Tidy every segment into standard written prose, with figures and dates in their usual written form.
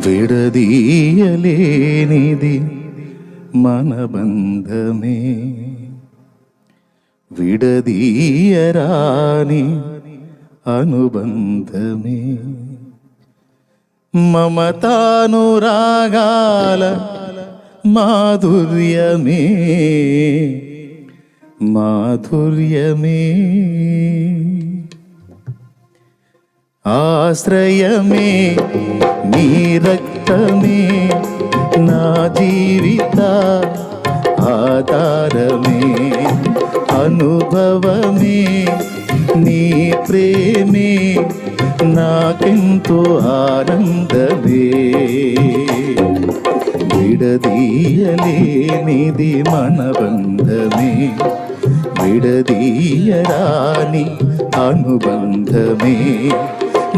విడదీయలేనిది మన బంధమే, విడదీయరాని అనుబంధమే, మమతానురాగాల మాధుర్యమే, మాధుర్యమే, ఆశ్రయమే నీ రక్తమే, నా జీవిత ఆధారమే, అనుభవమే నీ ప్రేమే, నాకెంతో ఆనందమే, విడదీయలేనిది మన బంధమే, విడదీయరాని అనుబంధమే,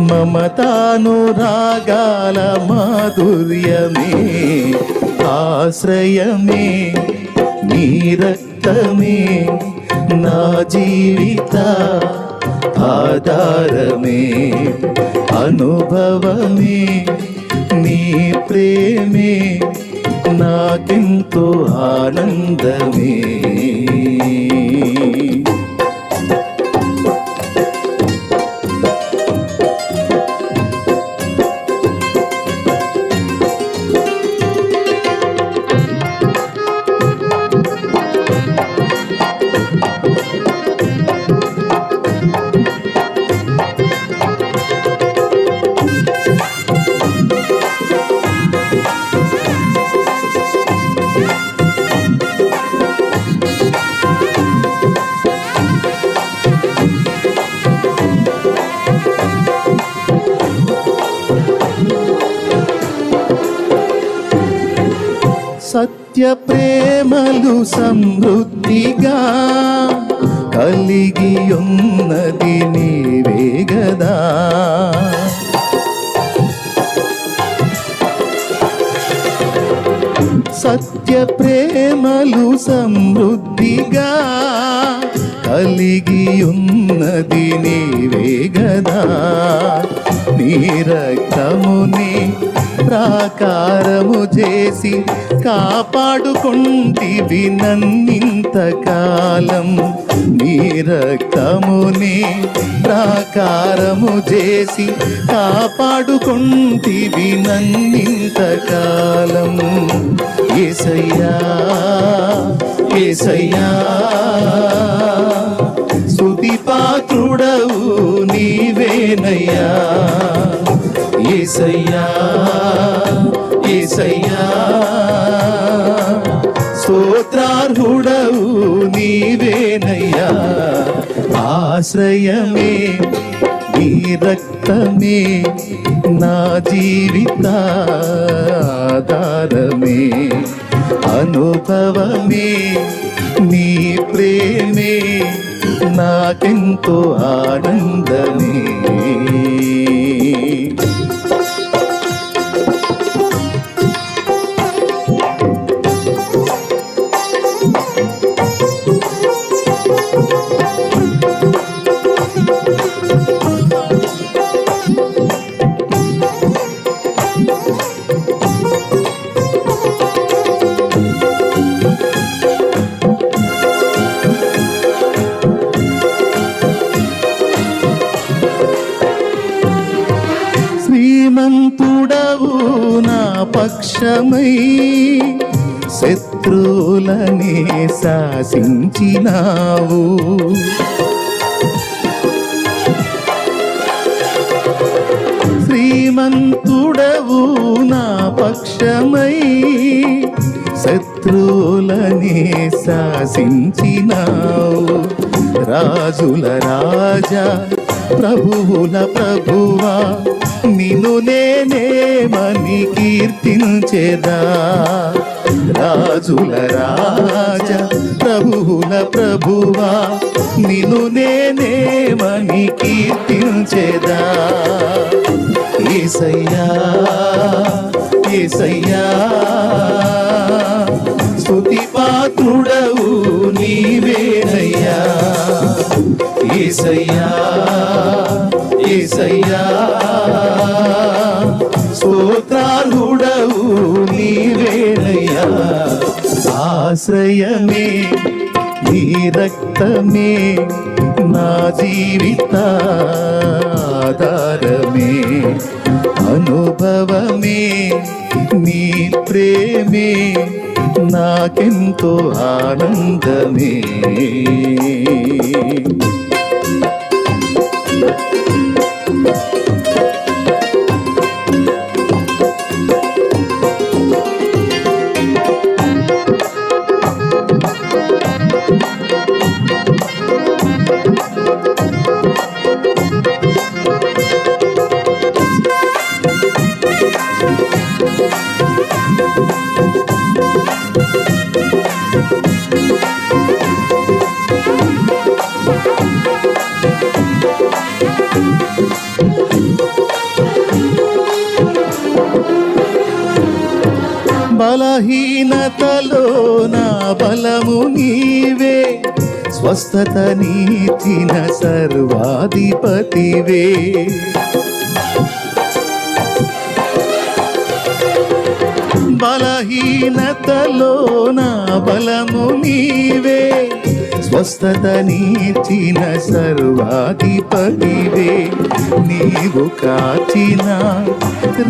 మమతానురాగాల మాధుర్యమే, ఆశ్రయమే నీ రక్తమే, నా జీవిత ఆధారమే, అనుభవమే నీ ప్రేమే, నాకెంతో ఆనందమే. సత్య ప్రేమలు సమృద్ధిగా కలిగి ఉన్నది నీవే గదా, సత్య ప్రేమలు సమృద్ధిగా కలిగి ఉన్నది నీవే గదా, నీ రక్తముని ప్రాకారము చేసి కాపాడుకుంటివి నన్నింతకాలం, నీ రక్తముని ప్రాకారము చేసి కాపాడుకుంటివి నన్నింతకాలం, యేసయ్యా యేసయ్యా స్తుతి పాత్రుడవు నీవేనయ్యా, యేసయ్యా యేసయ్యా స్తోత్రార్హుడవు నీవేనయ్యా, ఆశ్రయమే నీ రక్తమే, నా జీవిత ఆధారమే, అనుభవమే నీ ప్రేమే, నాకెంతో ఆనందమే. శ్రీమంతుడవు నా పక్షమై శత్రువులనే శాసించినావు, శ్రీమంతుడవు నా పక్షమై శత్రువులనే శాసించినావు, రాజుల రాజా ప్రభువుల ప్రభువా నిన్ను నేనేమని కీర్తించెదా, రాజుల రాజా ప్రభువుల ప్రభువా నిన్ను నేనేమని కీర్తించెదా, యేసయ్యా యేసయ్యా స్తుతి పాత్రుడవు నీవేనయ్యా, యేసయ్యా యేసయ్యా స్తోత్ర ఆశ్రయమే నీ రక్తమే నా జీవిత ఆధారమే అనుభవమే నీ ప్రేమే నాకెంతో ఆనందమే బలహీనతలో నా బలము నీవే స్వస్థత నీచిన సర్వాధిపతివే బలహీనతలో నా బలము నీవే స్వస్థత నీచిన సర్వాధిపతివే నీవు కాచిన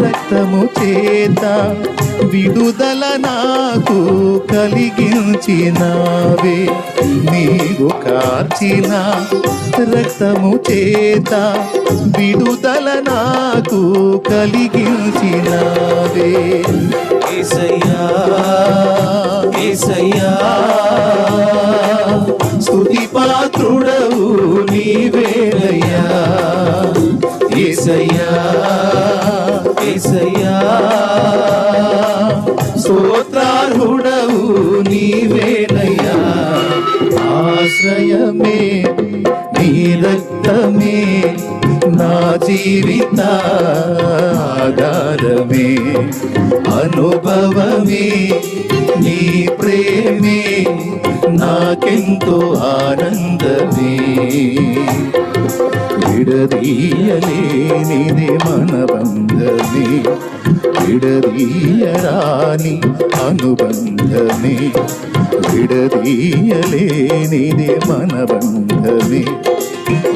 రక్తము చేత విడుదల నాకు కలిగించినావే నీవు కార్చిన రక్తము చేత విడుదల నాకు కలిగించినావే యేసయ్యా యేసయ్యా స్తుతి పాత్రుడవు నీవేనయ్యా యేసయ్యా యేసయ్యా స్తోత్రార్హుడవు నీవేనయ్యా ఆశ్రయమే నీ రక్తమే నా జీవిత ఆధారమే అనుభవమే నీ ప్రేమే నాకెంతో ఆనందమే విడదీయలేనిది మన బంధమే విడదీయరాని అనుబంధమే విడదీయలేనిది మన బంధమే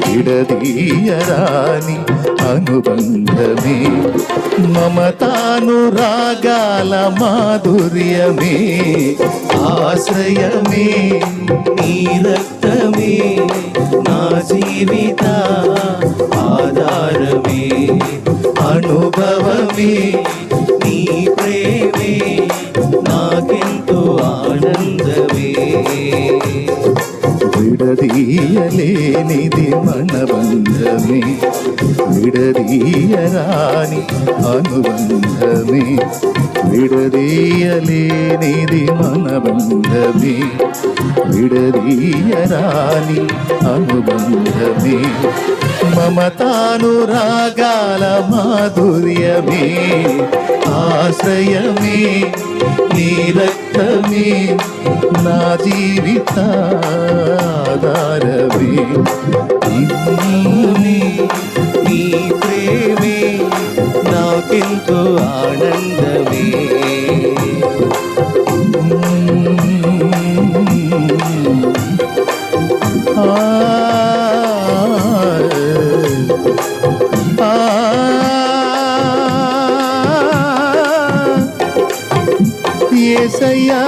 విడదీయరాని అనుబంధమే మమతానురాగాల మాధుర్యమే ఆశ్రయమే నీ రక్తమే నా జీవిత ఆధారమే అనుభవమే నీ ప్రేమే నాకెంతో ఆనందమే విడదీయలేనిది మన బంధమే విడదీయరాని అనుబంధమే విడదీయలేనిది మన బంధమే విడదీయరాని అనుబంధమే మమతానురాగాల మాధుర్యమే ఆశ్రయమే నీ రక్తమే నా జీవిత ఆధారమే నీ ప్రేమే నాకెంతో ఆనందమే యేసయ్యా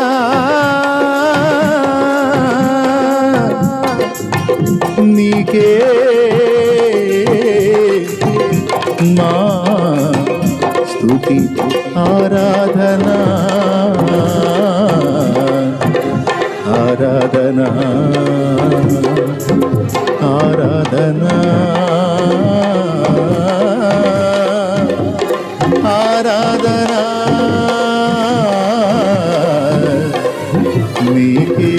నీకే మా స్తుతి ఆరాధనా ఆరాధనా ఆరాధనా ఆరాధనా నీకే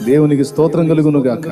దేవునికి స్తోత్రం కలుగును గాక.